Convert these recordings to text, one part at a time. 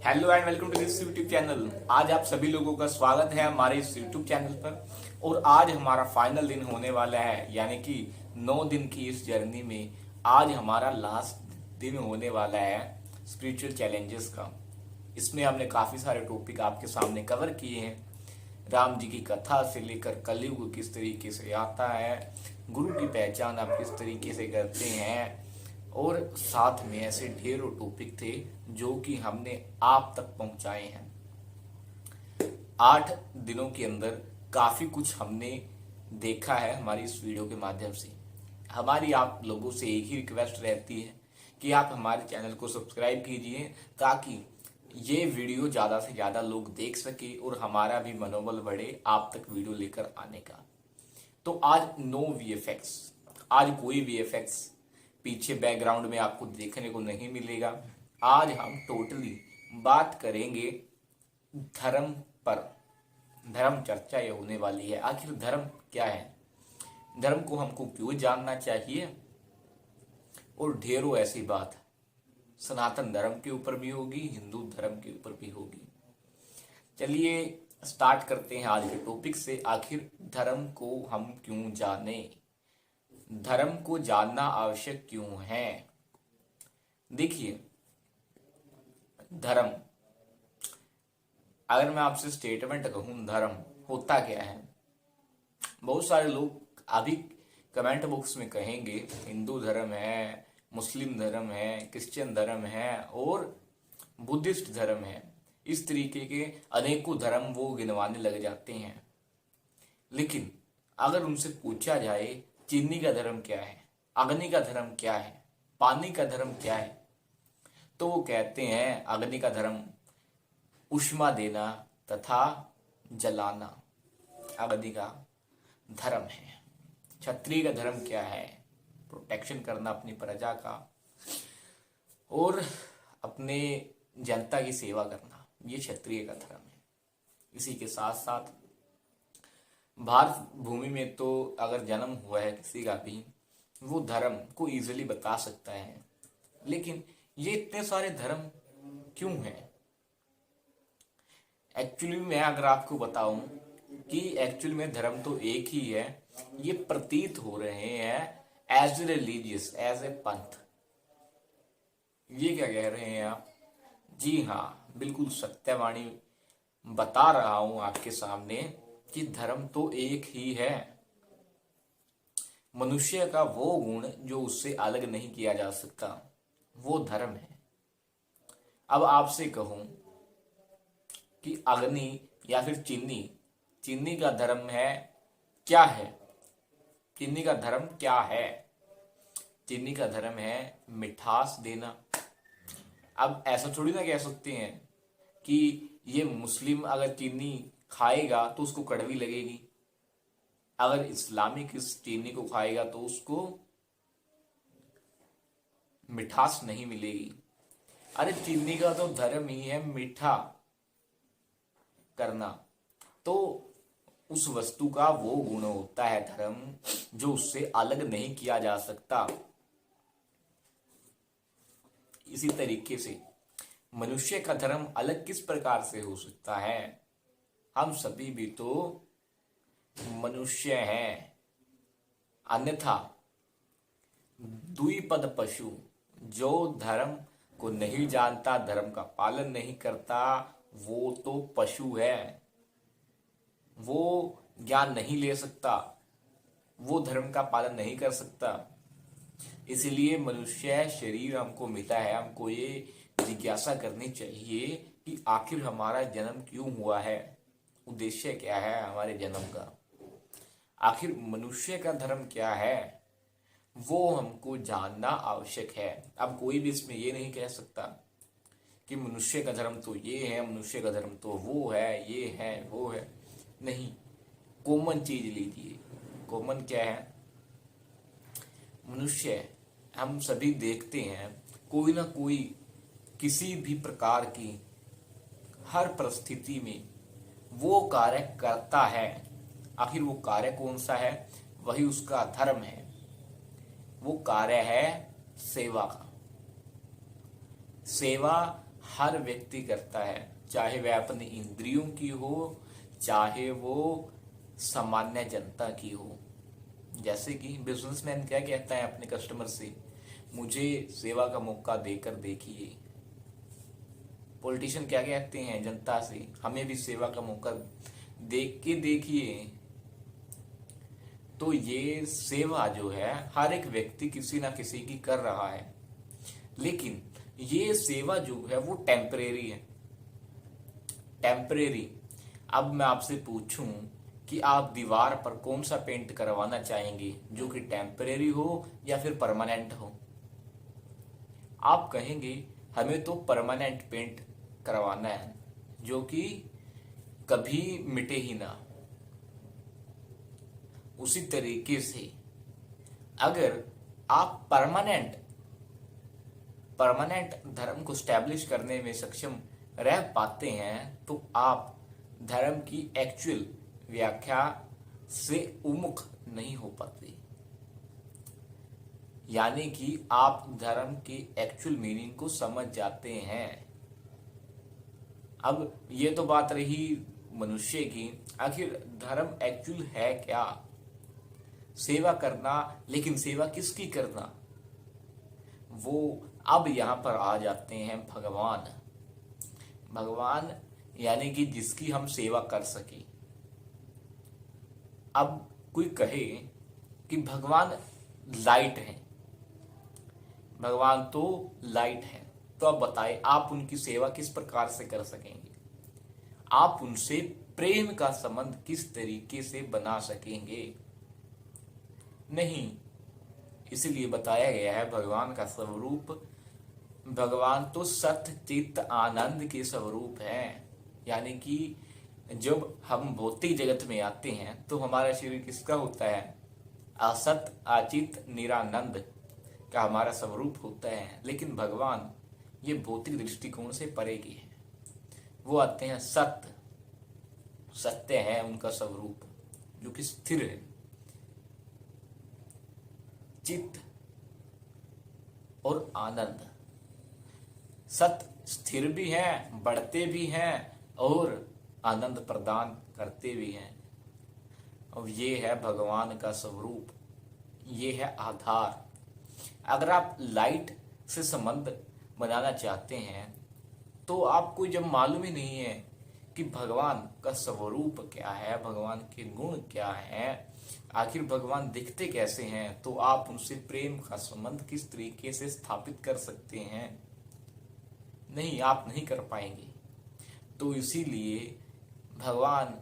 Hello and welcome to this YouTube channel. आज आप सभी लोगों का स्वागत है हमारे इस यूट्यूब चैनल पर। और आज हमारा फाइनल दिन होने वाला है, यानी कि 9 दिन की इस जर्नी में आज हमारा लास्ट दिन होने वाला है स्पिरिचुअल चैलेंजेस का। इसमें हमने काफ़ी सारे टॉपिक आपके सामने कवर किए हैं। राम जी की कथा से लेकर कलयुग किस तरीके से आता है, गुरु की पहचान आप किस तरीके से करते हैं, और साथ में ऐसे ढेरों टॉपिक थे जो कि हमने आप तक पहुंचाए हैं। 8 दिनों के अंदर काफ़ी कुछ हमने देखा है हमारी इस वीडियो के माध्यम से। हमारी आप लोगों से एक ही रिक्वेस्ट रहती है कि आप हमारे चैनल को सब्सक्राइब कीजिए, ताकि ये वीडियो ज़्यादा से ज़्यादा लोग देख सके और हमारा भी मनोबल बढ़े आप तक वीडियो लेकर आने का। तो आज नो वीएफएक्स, आज कोई वीएफएक्स पीछे बैकग्राउंड में आपको देखने को नहीं मिलेगा। आज हम टोटली बात करेंगे धर्म पर। धर्म चर्चा ये होने वाली है। आखिर धर्म क्या है, धर्म को हमको क्यों जानना चाहिए, और ढेरों ऐसी बात सनातन धर्म के ऊपर भी होगी, हिंदू धर्म के ऊपर भी होगी। चलिए स्टार्ट करते हैं आज के टॉपिक से। आखिर धर्म को हम क्यों जाने, धर्म को जानना आवश्यक क्यों है। देखिए, धर्म, अगर मैं आपसे स्टेटमेंट कहूं धर्म होता क्या है, बहुत सारे लोग अभी कमेंट बॉक्स में कहेंगे हिंदू धर्म है, मुस्लिम धर्म है, क्रिश्चियन धर्म है और बुद्धिस्ट धर्म है। इस तरीके के अनेकों धर्म वो गिनवाने लग जाते हैं। लेकिन अगर उनसे पूछा जाए चीनी का धर्म क्या है, अग्नि का धर्म क्या है, पानी का धर्म क्या है, तो वो कहते हैं अग्नि का धर्म ऊष्मा देना तथा जलाना अग्नि का धर्म है। क्षत्रिय का धर्म क्या है, प्रोटेक्शन करना अपनी प्रजा का और अपने जनता की सेवा करना, ये क्षत्रिय का धर्म है। इसी के साथ साथ भारत भूमि में तो अगर जन्म हुआ है किसी का भी, वो धर्म को इजीली बता सकता है। लेकिन ये इतने सारे धर्म क्यों हैं? एक्चुअली मैं अगर आपको बताऊं कि एक्चुअली में धर्म तो एक ही है, ये प्रतीत हो रहे हैं as a religious, as a पंथ। ये क्या कह रहे हैं आप? जी हाँ, बिल्कुल सत्यवाणी बता रहा हूं आपके सामने कि धर्म तो एक ही है। मनुष्य का वो गुण जो उससे अलग नहीं किया जा सकता, वो धर्म है। अब आपसे कहूं कि अग्नि या फिर चीनी, चीनी का धर्म है क्या है? चीनी का धर्म क्या है? चीनी का धर्म है मिठास देना। अब ऐसा थोड़ी ना कह सकते हैं कि ये मुस्लिम अगर चीनी खाएगा तो उसको कड़वी लगेगी, अगर इस्लामिक इस चीनी को खाएगा तो उसको मिठास नहीं मिलेगी। अरे चीनी का तो धर्म ही है मीठा करना। तो उस वस्तु का वो गुण होता है धर्म जो उससे अलग नहीं किया जा सकता। इसी तरीके से मनुष्य का धर्म अलग किस प्रकार से हो सकता है? हम सभी भी तो मनुष्य हैं, अन्यथा द्विपद पशु जो धर्म को नहीं जानता, धर्म का पालन नहीं करता, वो तो पशु है। वो ज्ञान नहीं ले सकता, वो धर्म का पालन नहीं कर सकता। इसलिए मनुष्य शरीर हमको मिला है, हमको ये जिज्ञासा करनी चाहिए कि आखिर हमारा जन्म क्यों हुआ है, उद्देश्य क्या है हमारे जन्म का, आखिर मनुष्य का धर्म क्या है, वो हमको जानना आवश्यक है। अब कोई भी इसमें ये नहीं कह सकता कि मनुष्य का धर्म तो ये है, मनुष्य का धर्म तो वो है, ये है वो है। नहीं, कॉमन चीज लीजिए। कॉमन क्या है? मनुष्य, हम सभी देखते हैं कोई ना कोई किसी भी प्रकार की हर परिस्थिति में वो कार्य करता है। आखिर वो कार्य कौन सा है? वही उसका धर्म है। वो कार्य है सेवा का। सेवा हर व्यक्ति करता है, चाहे वह अपनी इंद्रियों की हो, चाहे वो सामान्य जनता की हो। जैसे कि बिजनेसमैन क्या कहता है अपने कस्टमर से, मुझे सेवा का मौका देकर देखिए। पॉलिटिशियन क्या कहते हैं जनता से, हमें भी सेवा का मौका देख के देखिए। तो ये सेवा जो है हर एक व्यक्ति किसी ना किसी की कर रहा है, लेकिन ये सेवा जो है वो टेम्परेरी है, टेम्परेरी। अब मैं आपसे पूछूं कि आप दीवार पर कौन सा पेंट करवाना चाहेंगे, जो कि टेम्परेरी हो या फिर परमानेंट हो? आप कहेंगे हमें तो परमानेंट पेंट करवाना है, जो कि कभी मिटे ही ना। उसी तरीके से अगर आप परमानेंट परमानेंट धर्म को स्टैब्लिश करने में सक्षम रह पाते हैं, तो आप धर्म की एक्चुअल व्याख्या से उन्मुख नहीं हो पाते, यानी कि आप धर्म की एक्चुअल मीनिंग को समझ जाते हैं। अब ये तो बात रही मनुष्य की, आखिर धर्म एक्चुअल है क्या? सेवा करना, लेकिन सेवा किसकी करना? वो अब यहां पर आ जाते हैं भगवान। भगवान यानी कि जिसकी हम सेवा कर सके। अब कोई कहे कि भगवान लाइट है, भगवान तो लाइट है, तो अब बताए आप उनकी सेवा किस प्रकार से कर सकेंगे? आप उनसे प्रेम का संबंध किस तरीके से बना सकेंगे? नहीं। इसलिए बताया गया है भगवान का स्वरूप, भगवान तो सत्य चित्त आनंद के स्वरूप है। यानी कि जब हम भौतिक जगत में आते हैं तो हमारा शरीर किसका होता है? असत अचित निरानंद का हमारा स्वरूप होता है। लेकिन भगवान ये भौतिक दृष्टिकोण से परे की है, वो आते हैं सत्य, सत्य है उनका स्वरूप, जो कि स्थिर है, चित्त और आनंद। सत्य स्थिर भी है, बढ़ते भी हैं और आनंद प्रदान करते भी हैं। अब ये है भगवान का स्वरूप, ये है आधार। अगर आप लाइट से संबंध बनाना चाहते हैं तो आपको जब मालूम ही नहीं है कि भगवान का स्वरूप क्या है, भगवान के गुण क्या हैं, आखिर भगवान दिखते कैसे हैं, तो आप उनसे प्रेम का संबंध किस तरीके से स्थापित कर सकते हैं? नहीं, आप नहीं कर पाएंगे। तो इसीलिए भगवान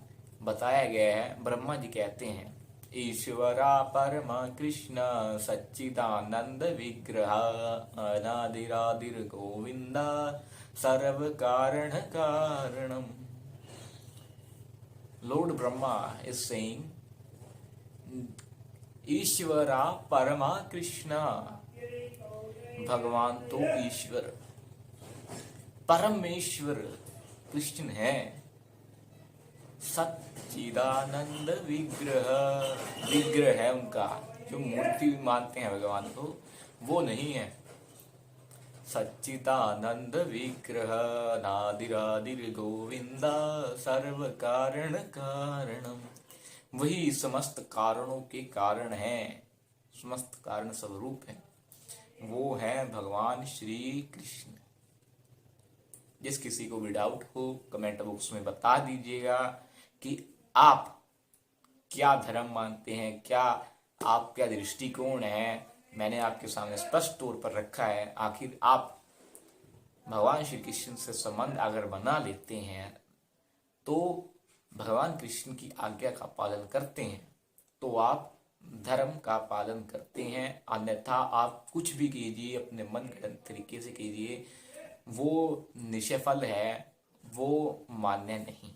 बताया गया है, ब्रह्मा जी कहते हैं, ईश्वरा परमा कृष्ण सच्चिदानंद विग्रह अनादिरादिर गोविंद सर्व कारण कारणम। Lord Brahma is saying, ईश्वरा परमा कृष्ण, भगवान तो ईश्वर परमेश्वर कृष्ण है। सच्चिदानंद विग्रह, विग्रह है उनका, जो मूर्ति मानते हैं भगवान को, वो नहीं है। सच्चिदानंद विग्रह नादिरादिर गोविंद सर्व कारण कारणम। वही समस्त कारणों के कारण है, समस्त कारण स्वरूप है, वो है भगवान श्री कृष्ण। जिस किसी को भी डाउट हो कमेंट बॉक्स में बता दीजिएगा कि आप क्या धर्म मानते हैं, क्या आपका दृष्टिकोण है। मैंने आपके सामने स्पष्ट तौर पर रखा है। आखिर आप भगवान श्री कृष्ण से संबंध अगर बना लेते हैं तो भगवान कृष्ण की आज्ञा का पालन करते हैं तो आप धर्म का पालन करते हैं। अन्यथा आप कुछ भी कीजिए, अपने मन गढ़ंत तरीके से कीजिए, वो निष्फल है, वो मान्य नहीं।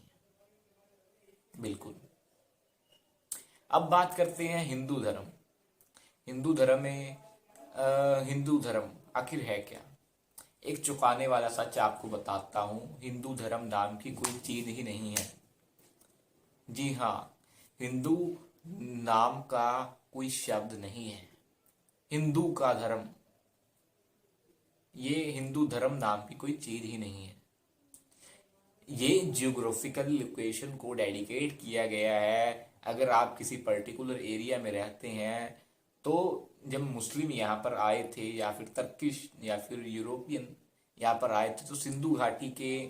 बिल्कुल। अब बात करते हैं हिंदू धर्म। हिंदू धर्म में हिंदू धर्म आखिर है क्या? एक चौंकाने वाला सच आपको बताता हूं, हिंदू धर्म नाम की कोई चीज ही नहीं है। जी हाँ, हिंदू नाम का कोई शब्द नहीं है। हिंदू का धर्म, ये हिंदू धर्म नाम की कोई चीज ही नहीं है। ये जियोग्राफिकल लोकेशन को डेडिकेट किया गया है। अगर आप किसी पर्टिकुलर एरिया में रहते हैं तो जब मुस्लिम यहाँ पर आए थे या फिर तर्किश या फिर यूरोपियन यहाँ पर आए थे तो सिंधु घाटी के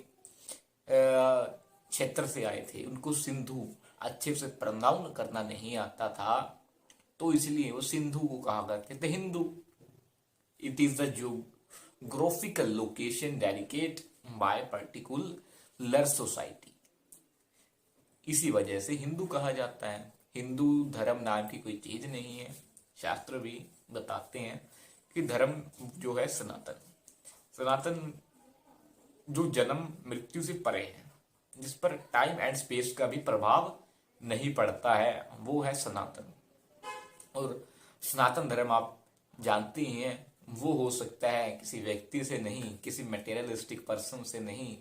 क्षेत्र से आए थे, उनको सिंधु अच्छे से प्रोनाउंस करना नहीं आता था, तो इसलिए वो सिंधु को कहा करते थे Hindu. It is the geographical location dedicate by particular society. इसी वजह से हिंदू कहा जाता है। हिंदू धर्म नाम की कोई चीज नहीं है। शास्त्र भी बताते हैं कि धर्म जो है सनातन, सनातन जो जन्म मृत्यु से परे है, जिस पर टाइम एंड स्पेस का भी प्रभाव नहीं पड़ता है, वो है सनातन। और सनातन धर्म आप जानते ही हैं, वो हो सकता है किसी व्यक्ति से नहीं, किसी मटेरियलिस्टिक पर्सन से नहीं,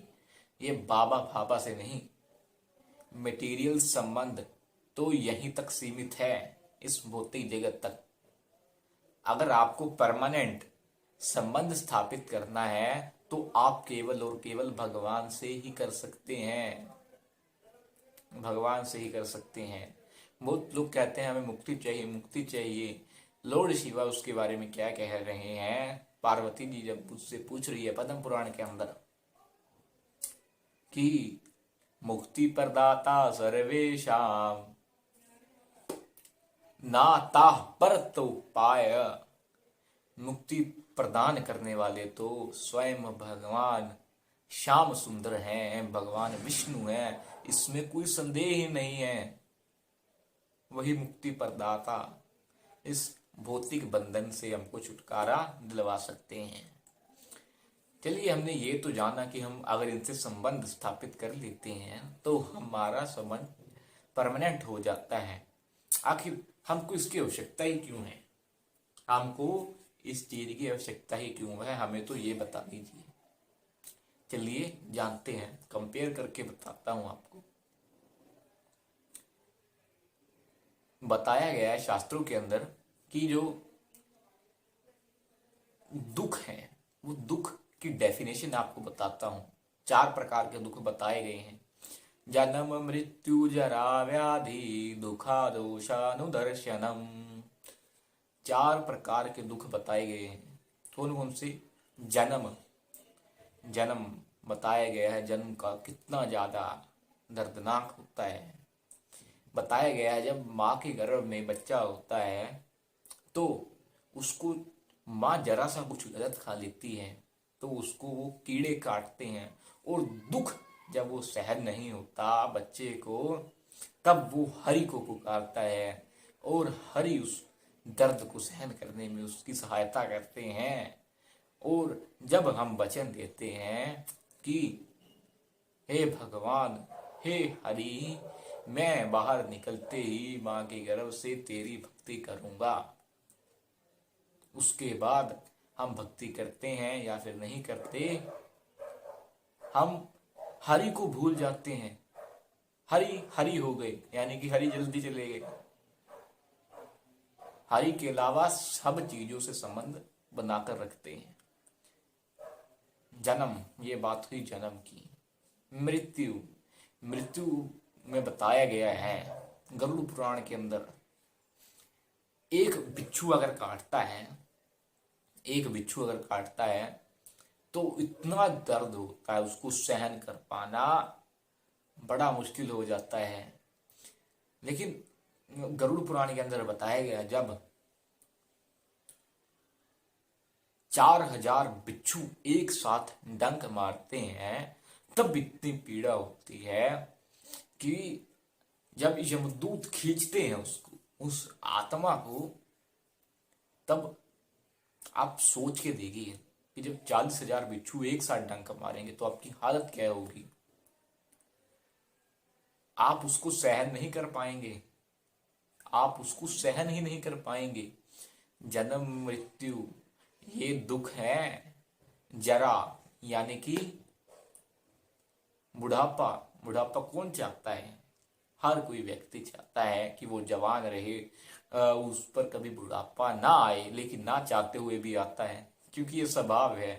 ये बाबा भाबा से नहीं। मटेरियल संबंध तो यहीं तक सीमित है, इस भौतिक जगत तक। अगर आपको परमानेंट संबंध स्थापित करना है तो आप केवल और केवल भगवान से ही कर सकते हैं, भगवान से ही कर सकते हैं। बहुत लोग कहते हैं हमें मुक्ति चाहिए, मुक्ति चाहिए। लॉर्ड शिवा उसके बारे में क्या कह रहे हैं? पार्वती जी जब उससे पूछ रही है पद्म पुराण के अंदर कि मुक्ति प्रदाता सर्वेशाम नाता पर तो पाय, मुक्ति प्रदान करने वाले तो स्वयं भगवान श्याम सुंदर हैं, भगवान विष्णु हैं, इसमें कोई संदेह ही नहीं है। वही मुक्ति प्रदाता इस भौतिक बंधन से हमको छुटकारा दिलवा सकते हैं। चलिए, हमने ये तो जाना कि हम अगर इनसे संबंध स्थापित कर लेते हैं तो हमारा संबंध परमानेंट हो जाता है। आखिर हमको इसकी आवश्यकता ही क्यों है? हमको इस चीज की आवश्यकता ही क्यों है? हमें तो ये बता दीजिए। चलिए जानते हैं, कंपेयर करके बताता हूं आपको। बताया गया है शास्त्रों के अंदर कि जो दुख है, वो दुख की डेफिनेशन आपको बताता हूं। 4 प्रकार के दुख बताए गए हैं। जन्म मृत्यु जरा व्याधि दुखा दोषानुदर्शनम। 4 प्रकार के दुख बताए गए हैं। कौन कौन से? जन्म बताया गया है, जन्म का कितना ज्यादा दर्दनाक होता है। बताया गया है जब माँ के गर्भ में बच्चा होता है तो उसको माँ जरा सा कुछ गलत खा लेती है तो उसको वो कीड़े काटते हैं, और दुख जब वो सहन नहीं होता बच्चे को, तब वो हरि को पुकारता है और हरि उस दर्द को सहन करने में उसकी सहायता करते हैं। और जब हम वचन देते हैं कि हे भगवान, हे हरि, मैं बाहर निकलते ही माँ के गर्भ से तेरी भक्ति करूंगा, उसके बाद हम भक्ति करते हैं या फिर नहीं करते, हम हरि को भूल जाते हैं। हरि हरि हो गए, यानी कि हरि जल्दी चले गए। हरि के अलावा सब चीजों से संबंध बनाकर रखते हैं। जन्म, ये बात हुई जन्म की। मृत्यु, मृत्यु में बताया गया है गरुड़ पुराण के अंदर, एक बिच्छू अगर काटता है, एक बिच्छू अगर काटता है तो इतना दर्द होता है, उसको सहन कर पाना बड़ा मुश्किल हो जाता है। लेकिन गरुड़ पुराण के अंदर बताया गया जब 4000 बिच्छू एक साथ डंक मारते हैं तब इतनी पीड़ा होती है कि जब यमदूत खींचते हैं उसको, उस आत्मा को, तब आप सोच के देखिए कि जब 40,000 बिच्छू एक साथ डंक मारेंगे तो आपकी हालत क्या होगी। आप उसको सहन नहीं कर पाएंगे, आप उसको सहन ही नहीं कर पाएंगे। जन्म मृत्यु ये दुख है। जरा यानी कि बुढ़ापा, बुढ़ापा कौन चाहता है? हर कोई व्यक्ति चाहता है कि वो जवान रहे, उस पर कभी बुढ़ापा ना आए, लेकिन ना चाहते हुए भी आता है, क्योंकि ये स्वभाव है।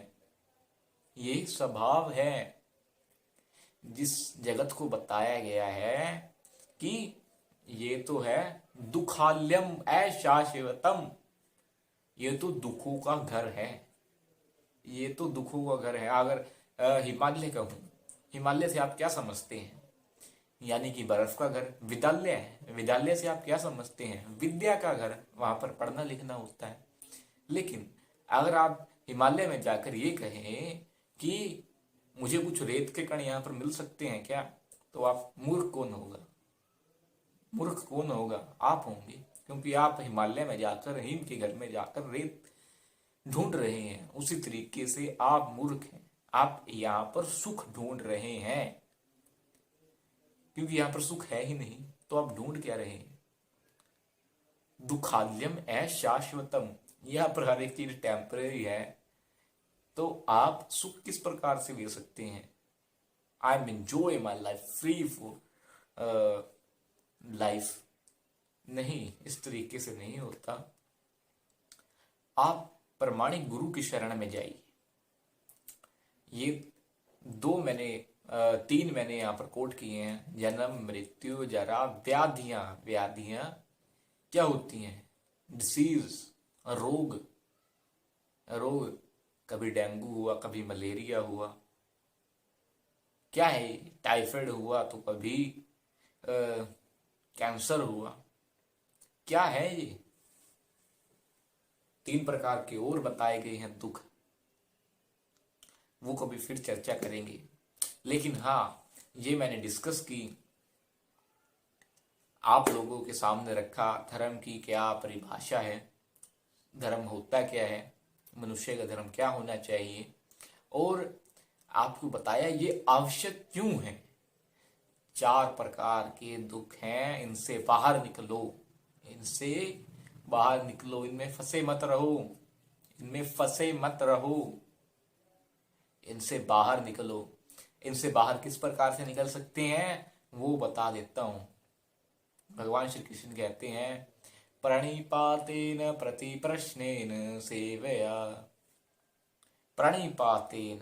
ये स्वभाव है। जिस जगत को बताया गया है कि ये तो है दुखाल्यम अशाश्वतम, ये तो दुखों का घर है, ये तो दुखों का घर है। अगर हिमालय कहूँ, हिमालय से आप क्या समझते हैं? यानी कि बर्फ का घर। विद्यालय है, विद्यालय से आप क्या समझते हैं? विद्या का घर, वहां पर पढ़ना लिखना होता है। लेकिन अगर आप हिमालय में जाकर ये कहें कि मुझे कुछ रेत के कण यहाँ पर मिल सकते हैं क्या, तो आप मूर्ख कौन होगा? मूर्ख कौन होगा? आप होंगे, क्योंकि आप हिमालय में जाकर, हिम के घर में जाकर रेत ढूंढ रहे हैं। उसी तरीके से आप मूर्ख हैं, आप यहाँ पर सुख ढूंढ रहे हैं, क्योंकि यहाँ पर सुख है ही नहीं, तो आप ढूंढ क्या रहे हैं? दुखाल्यम अशाश्वतम, यहाँ पर हर एक चीज टेम्परेरी है, तो आप सुख किस प्रकार से ले सकते हैं? I am enjoy my life, free for life. नहीं, इस तरीके से नहीं होता। आप प्रमाणिक गुरु की शरण में जाइए। ये तीन मैंने यहाँ पर कोट किए हैं। जन्म, मृत्यु, जरा, व्याधियां। व्याधियां क्या होती हैं? डिसीज, रोग। रोग, कभी डेंगू हुआ, कभी मलेरिया हुआ, क्या है? टाइफाइड हुआ, तो कभी कैंसर हुआ, क्या है ये? तीन प्रकार के और बताए गए हैं दुख, वो कभी फिर चर्चा करेंगे। लेकिन हाँ, ये मैंने डिस्कस की, आप लोगों के सामने रखा धर्म की क्या परिभाषा है, धर्म होता क्या है, मनुष्य का धर्म क्या होना चाहिए, और आपको बताया ये आवश्यक क्यों है। 4 प्रकार के दुख हैं, इनसे बाहर निकलो, इनसे बाहर निकलो, इनमें फंसे मत रहो, इनमें फंसे मत रहो, इनसे बाहर निकलो। इनसे बाहर किस प्रकार से निकल सकते हैं वो बता देता हूं। भगवान श्री कृष्ण कहते हैं, प्रणिपातेन प्रति प्रश्नेन सेवया। प्रणिपातेन,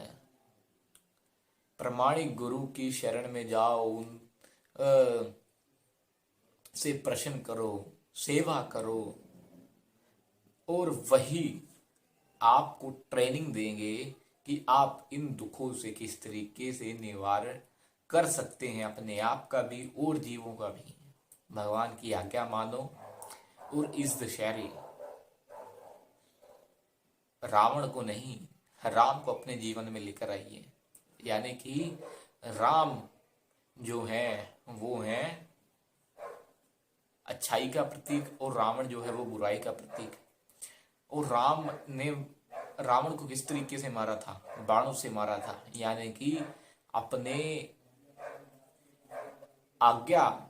प्रमाणिक गुरु की शरण में जाओ, उन से प्रश्न करो, सेवा करो, और वही आपको ट्रेनिंग देंगे कि आप इन दुखों से किस तरीके से निवारण कर सकते हैं, अपने आप का भी और जीवों का भी। भगवान की आज्ञा मानो और इस दशहरे रावण को नहीं, राम को अपने जीवन में लेकर आइए। यानी कि राम जो है वो है अच्छाई का प्रतीक, और रावण जो है वो बुराई का प्रतीक। और राम ने रावण को किस तरीके से मारा था? बाणों से मारा था। यानी कि अपने आज्ञा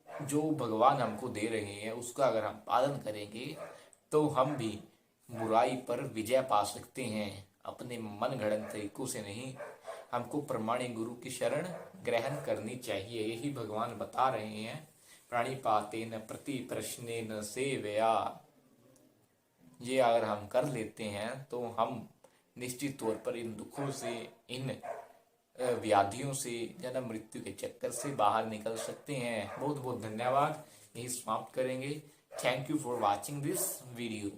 जो भगवान हमको दे रहे हैं उसका अगर हम पालन करेंगे तो हम भी बुराई पर विजय पा सकते हैं, अपने मन गढ़ंत तरीकों से नहीं। हमको प्रमाणिक गुरु की शरण ग्रहण करनी चाहिए, यही भगवान बता रहे हैं। प्रणिपातेन प्रति प्रश्नेन सेवया, ये अगर हम कर लेते हैं तो हम निश्चित तौर पर इन दुखों से, इन व्याधियों से, जन्म मृत्यु के चक्कर से बाहर निकल सकते हैं। बहुत बहुत धन्यवाद, यही समाप्त करेंगे। Thank you for watching this video.